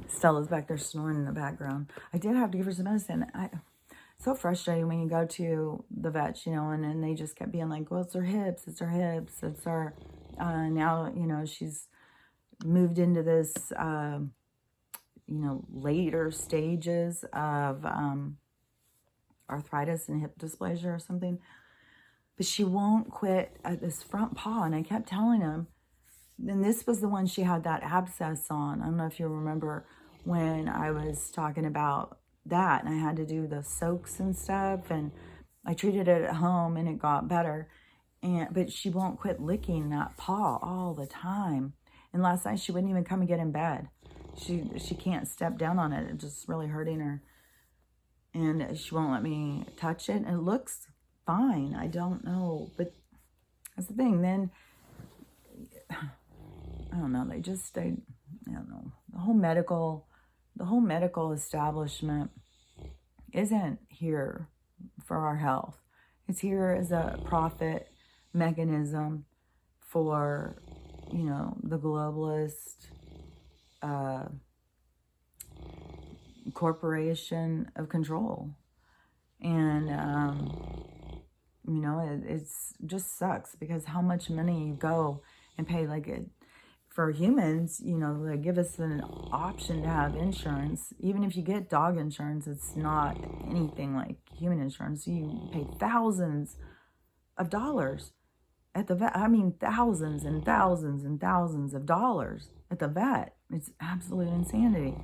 Stella's back there snoring in the background. I did have to give her some medicine. So frustrating when you go to the vets, you know, and then they just kept being like, well, it's her hips, it's her hips, it's her, now, you know, she's moved into this, you know, later stages of arthritis and hip dysplasia or something. But she won't quit at this front paw. And I kept telling him, and this was the one she had that abscess on. I don't know if you remember when I was talking about that, and I had to do the soaks and stuff, and I treated it at home and it got better. But she won't quit licking that paw all the time. And last night she wouldn't even come and get in bed. She can't step down on it. It's just really hurting her. And she won't let me touch it. And it looks fine. I don't know. But that's the thing. Then, I don't know. I don't know. The whole medical establishment isn't here for our health. It's here as a profit mechanism for, you know, the globalist corporation of control. And, you know, it's just sucks because how much money you go and pay, like, for humans, you know, they give us an option to have insurance. Even if you get dog insurance, it's not anything like human insurance. You pay thousands of dollars at the vet. I mean, thousands and thousands and thousands of dollars at the vet. It's absolute insanity.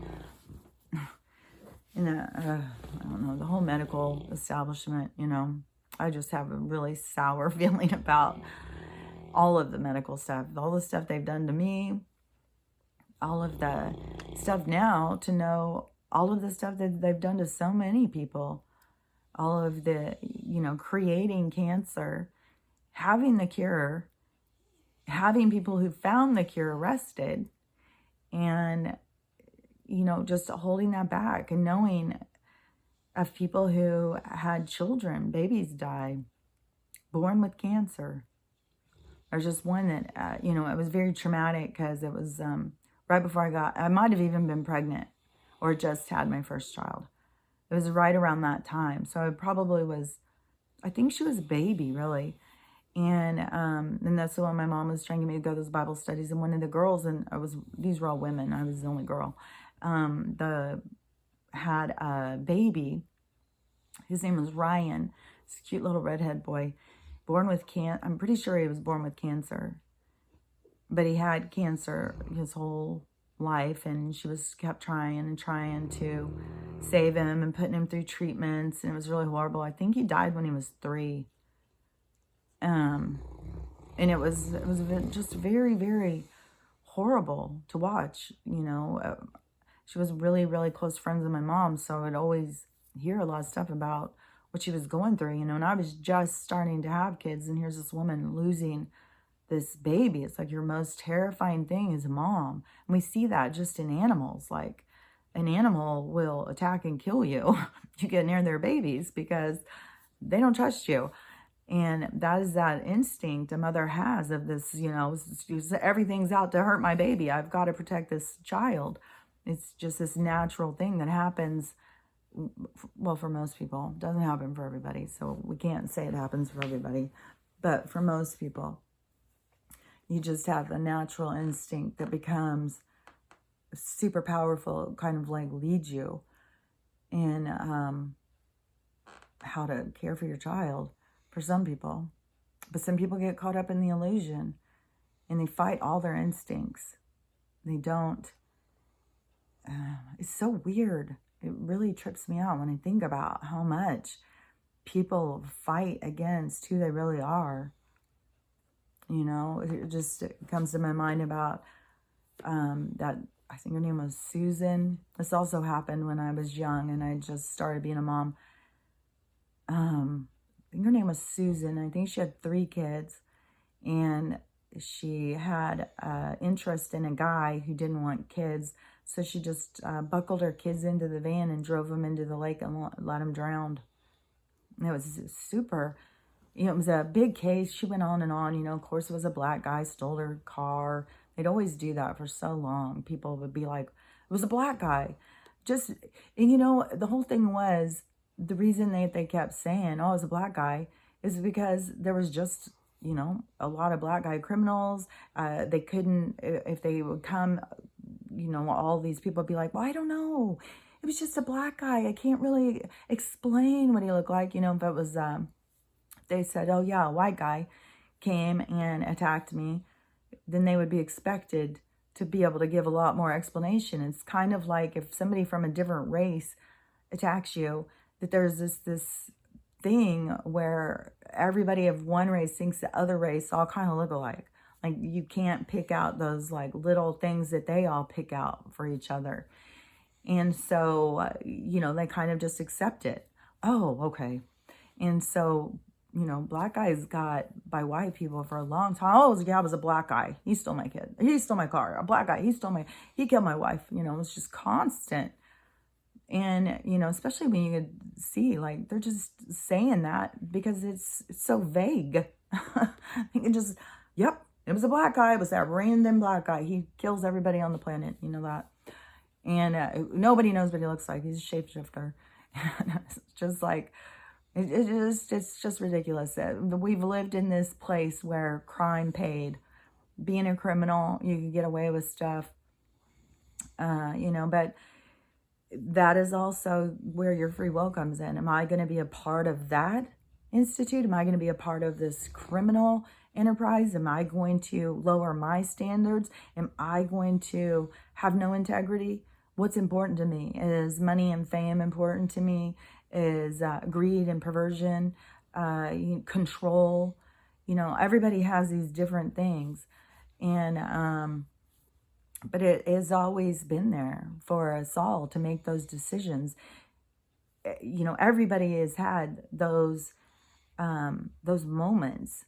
And I don't know, the whole medical establishment, you know, I just have a really sour feeling about all of the medical stuff, all the stuff they've done to me, all of the stuff now to know all of the stuff that they've done to so many people, all of the, you know, creating cancer, having the cure, having people who found the cure arrested, and, you know, just holding that back and knowing of people who had children, babies die, born with cancer. There's just one that, you know, it was very traumatic because it was right before I might have even been pregnant or just had my first child. It was right around that time. So it probably was, I think she was a baby, really. And that's the one my mom was trying to get me to go to those Bible studies. And one of the girls, and these were all women, I was the only girl, had a baby. His name was Ryan. This cute little redhead boy, born with I'm pretty sure he was born with cancer, but he had cancer his whole life, and she kept trying and trying to save him and putting him through treatments, and it was really horrible. I think he died when he was 3. And it was just very, very horrible to watch. You know, she was really, really close friends with my mom, so I'd always hear a lot of stuff about what she was going through, you know, and I was just starting to have kids, and here's this woman losing this baby. It's like your most terrifying thing as a mom. And we see that just in animals. Like, an animal will attack and kill you if you get near their babies because they don't trust you. And that is that instinct a mother has of this, you know, everything's out to hurt my baby. I've got to protect this child. It's just this natural thing that happens, well, for most people. It doesn't happen for everybody, so we can't say it happens for everybody. But for most people, you just have a natural instinct that becomes super powerful, kind of like leads you in how to care for your child for some people. But some people get caught up in the illusion and they fight all their instincts. They don't. It's so weird. It really trips me out when I think about how much people fight against who they really are. You know, it just comes to my mind about that, I think her name was Susan. This also happened when I was young and I just started being a mom. I think her name was Susan. I think she had 3 kids, and she had interest in a guy who didn't want kids. So she just buckled her kids into the van and drove them into the lake and let them drown. And it was super, you know, it was a big case. She went on and on, you know, of course it was a black guy, stole her car, They'd always do that for so long. People would be like, it was a black guy. Just, and you know, the whole thing was, the reason they kept saying, oh, it was a black guy, is because there was just, you know, a lot of black guy criminals. They couldn't, if they would come, you know, all these people would be like, well, I don't know. It was just a black guy. I can't really explain what he looked like. You know, if it was, they said, oh yeah, a white guy came and attacked me, then they would be expected to be able to give a lot more explanation. It's kind of like if somebody from a different race attacks you, that there's this thing where everybody of one race thinks the other race all kind of look alike. Like you can't pick out those like little things that they all pick out for each other. And so, you know, they kind of just accept it. Oh, okay. And so, you know, black guys got by white people for a long time. Oh, yeah, it was a black guy. He stole my kid. He stole my car. A black guy. He killed my wife. You know, it's just constant. And, you know, especially when you could see, like, they're just saying that because it's so vague. You can just, yep, it was a black guy. It was that random black guy. He kills everybody on the planet. You know that. And nobody knows what he looks like. He's a shapeshifter. It's just like, it's just ridiculous. We've lived in this place where crime paid. Being a criminal, you could get away with stuff. You know, but that is also where your free will comes in. Am I going to be a part of that institute? Am I going to be a part of this criminal enterprise? Am I going to lower my standards? Am I going to have no integrity? What's important to me? Is money and fame important to me? Is greed and perversion, control? You know, everybody has these different things. And, but it has always been there for us all to make those decisions. You know, everybody has had those moments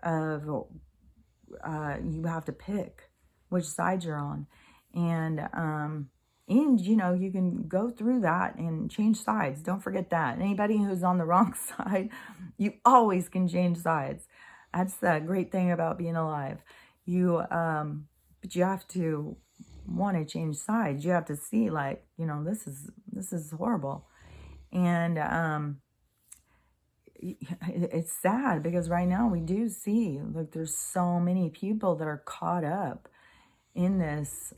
of you have to pick which side you're on. And you know, you can go through that and change sides. Don't forget that. Anybody who's on the wrong side, you always can change sides. That's the great thing about being alive. But you have to want to change sides. You have to see, like, you know, this is horrible. And it's sad because right now we do see, like, there's so many people that are caught up in this,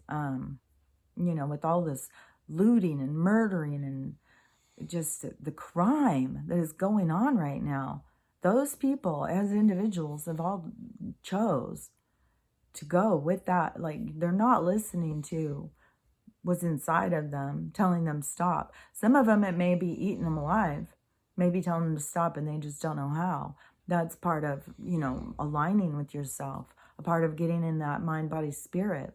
you know, with all this looting and murdering and just the crime that is going on right now. Those people as individuals have all chose to go with that. Like, they're not listening to what's inside of them, telling them stop. Some of them, it may be eating them alive, maybe telling them to stop, and they just don't know how. That's part of, you know, aligning with yourself, a part of getting in that mind, body, spirit.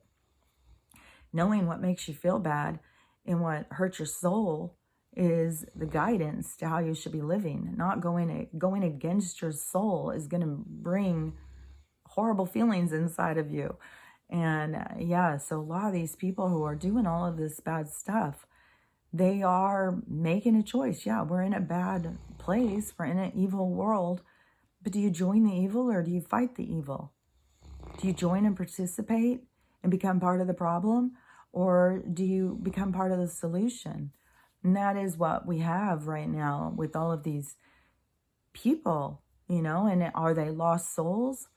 Knowing what makes you feel bad and what hurts your soul is the guidance to how you should be living. Not going against your soul is going to bring horrible feelings inside of you. And yeah, so a lot of these people who are doing all of this bad stuff, they are making a choice. Yeah, we're in a bad place. We're in an evil world. But do you join the evil or do you fight the evil? Do you join and participate and become part of the problem? Or do you become part of the solution? And that is what we have right now with all of these people, you know. And are they lost souls?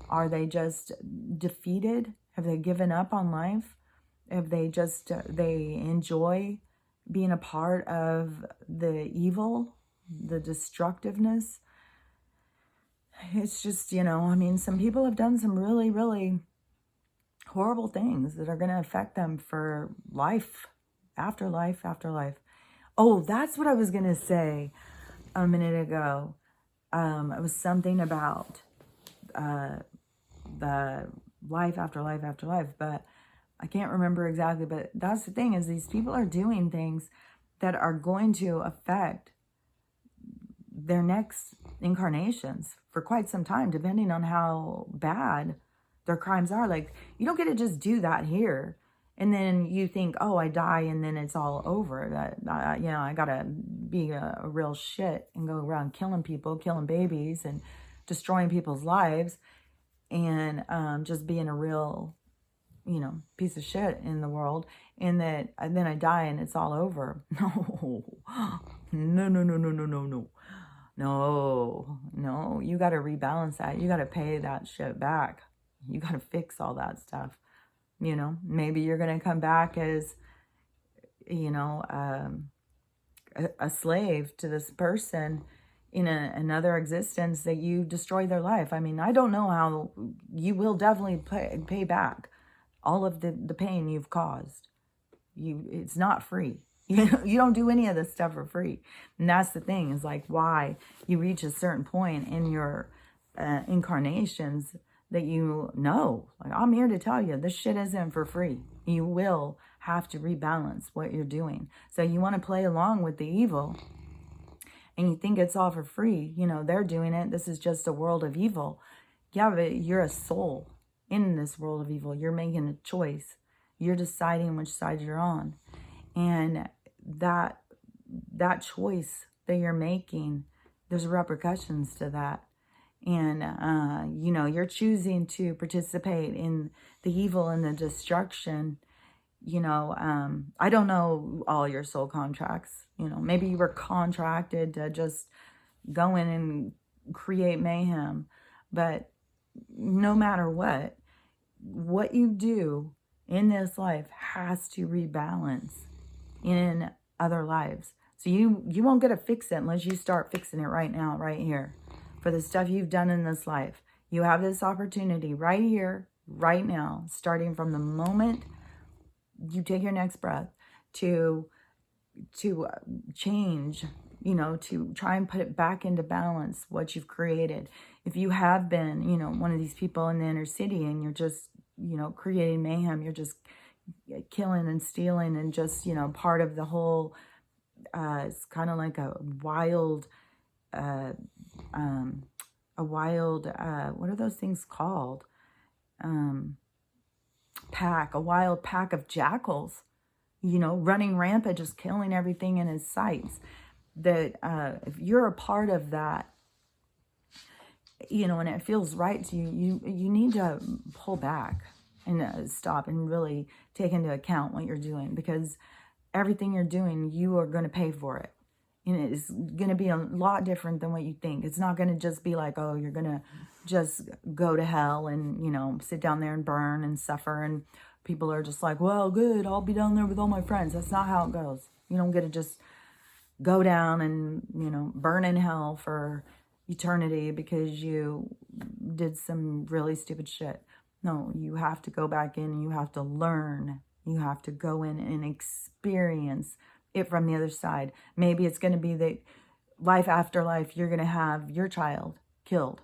Are they just defeated? Have they given up on life? Have they just, they enjoy being a part of the evil, the destructiveness? It's just, you know, I mean, some people have done some really, really horrible things that are going to affect them for life, after life, after life. Oh, that's what I was going to say a minute ago. It was something about the life after life after life, but I can't remember exactly. But that's the thing, is these people are doing things that are going to affect their next incarnations for quite some time, depending on how bad their crimes are. Like, you don't get to just do that here and then you think, oh, I die and then it's all over. That you know, I gotta be a real shit and go around killing people, killing babies, and destroying people's lives, and just being a real you know, piece of shit in the world, and then I die and it's all over. No, no, no, no, no, no, no, no. No, you got to rebalance that. You got to pay that shit back. You got to fix all that stuff. You know, maybe you're going to come back as, you know, a slave to this person in another existence that you destroy their life. I mean, I don't know how. You will definitely pay back all of the pain you've caused. It's not free. You don't do any of this stuff for free. And that's the thing, is like why you reach a certain point in your incarnations that you know, like, I'm here to tell you, this shit isn't for free. You will have to rebalance what you're doing. So you want to play along with the evil and you think it's all for free. You know, they're doing it. This is just a world of evil. Yeah, but you're a soul in this world of evil. You're making a choice. You're deciding which side you're on. And that choice that you're making, there's repercussions to that. And, you know, you're choosing to participate in the evil and the destruction. You know, I don't know all your soul contracts. You know, maybe you were contracted to just go in and create mayhem. But no matter what you do in this life has to rebalance in other lives. So you won't get to fix it unless you start fixing it right now, right here. For the stuff you've done in this life. You have this opportunity right here, right now, starting from the moment you take your next breath to change, you know, to try and put it back into balance, what you've created. If you have been, you know, one of these people in the inner city and you're just, you know, creating mayhem, you're just killing and stealing and just, you know, part of the whole, it's kind of like a wild, what are those things called? Pack, a wild pack of jackals, you know, running rampant, just killing everything in his sights. That if you're a part of that, you know, and it feels right to you, you need to pull back and stop and really take into account what you're doing, because everything you're doing, you are going to pay for it. And it's going to be a lot different than what you think. It's not going to just be like, oh, you're going to just go to hell and, you know, sit down there and burn and suffer. And people are just like, well, good, I'll be down there with all my friends. That's not how it goes. You don't get to just go down and, you know, burn in hell for eternity because you did some really stupid shit. No, you have to go back in and you have to learn. You have to go in and experience it from the other side. Maybe it's going to be that life after life, you're going to have your child killed.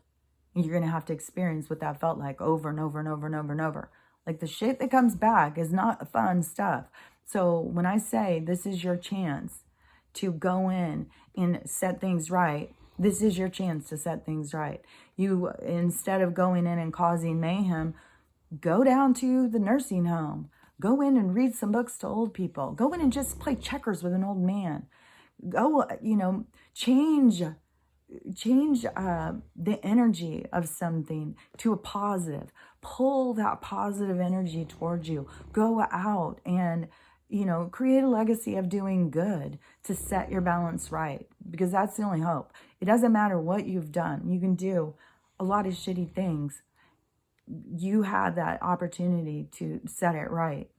And you're going to have to experience what that felt like over and over and over and over and over. Like, the shit that comes back is not fun stuff. So when I say this is your chance to go in and set things right, this is your chance to set things right. You, instead of going in and causing mayhem, go down to the nursing home. Go in and read some books to old people. Go in and just play checkers with an old man. Go, you know, change the energy of something to a positive. Pull that positive energy towards you. Go out and, you know, create a legacy of doing good to set your balance right, because that's the only hope. It doesn't matter what you've done. You can do a lot of shitty things. You have that opportunity to set it right.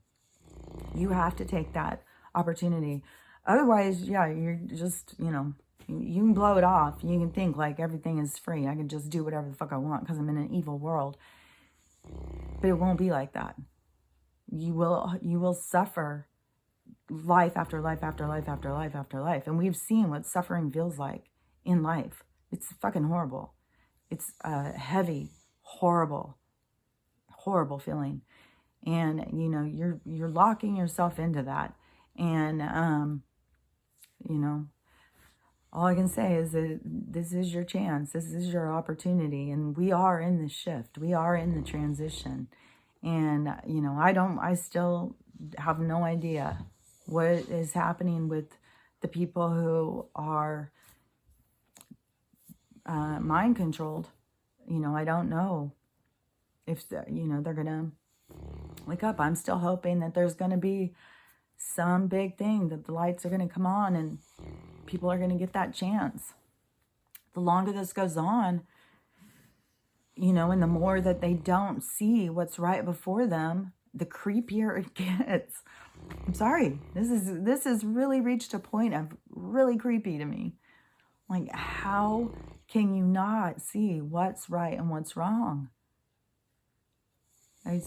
You have to take that opportunity. Otherwise, yeah, you're just, you know, you can blow it off. You can think like everything is free. I can just do whatever the fuck I want because I'm in an evil world. But it won't be like that. You will suffer life after life after life after life after life. And we've seen what suffering feels like in life. It's fucking horrible. It's heavy, horrible feeling. And, you know, you're locking yourself into that. And, you know, all I can say is that this is your chance. This is your opportunity. And we are in the shift. We are in the transition. And, you know, I still have no idea what is happening with the people who are mind controlled. You know, I don't know if, you know, they're going to Wake up. I'm still hoping that there's going to be some big thing, that the lights are going to come on and people are going to get that chance. The longer this goes on, you know, and the more that they don't see what's right before them, the creepier it gets. I'm sorry. This has really reached a point of really creepy to me. Like, how can you not see what's right and what's wrong? I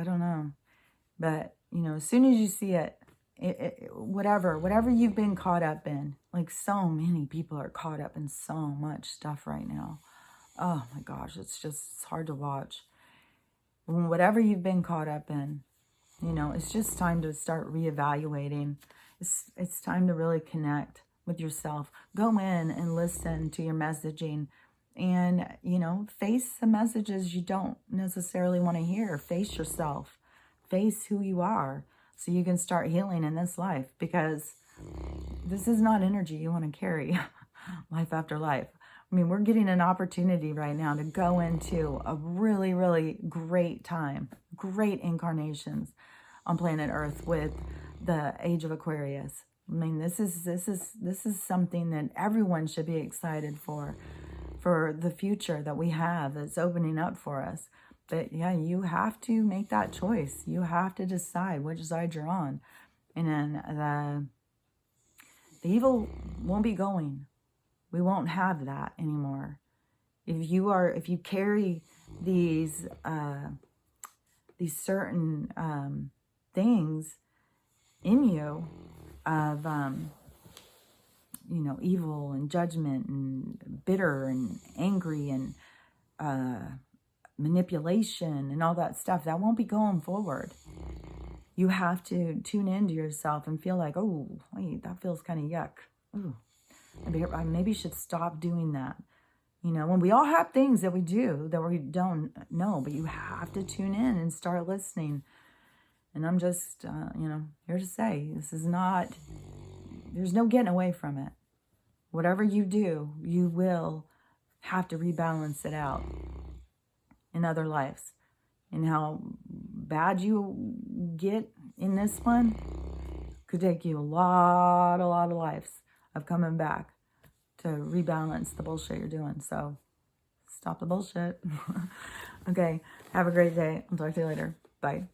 don't know. But, you know, as soon as you see it, whatever you've been caught up in, like so many people are caught up in so much stuff right now. Oh my gosh, it's hard to watch. Whatever you've been caught up in, you know, it's just time to start reevaluating. It's time to really connect with yourself. Go in and listen to your messaging and, you know, face the messages you don't necessarily want to hear. Face yourself. Face who you are so you can start healing in this life, because this is not energy you want to carry life after life. I mean, we're getting an opportunity right now to go into a really, really great time, great incarnations on planet Earth with the age of Aquarius. I mean, this is something that everyone should be excited for the future that we have that's opening up for us. But yeah, you have to make that choice. You have to decide which side you're on. And then the evil won't be going. We won't have that anymore. If you carry these certain things in you of you know, evil and judgment and bitter and angry and manipulation and all that stuff, that won't be going forward. You have to tune into yourself and feel like, oh, wait, that feels kind of yuck. Ooh, I maybe should stop doing that. You know, when we all have things that we do that we don't know, but you have to tune in and start listening. And I'm just, you know, here to say, this is not, there's no getting away from it. Whatever you do, you will have to rebalance it out in other lives. And how bad you get in this one could take you a lot of lives of coming back to rebalance the bullshit you're doing. So stop the bullshit. Okay, have a great day. I'll talk to you later. Bye.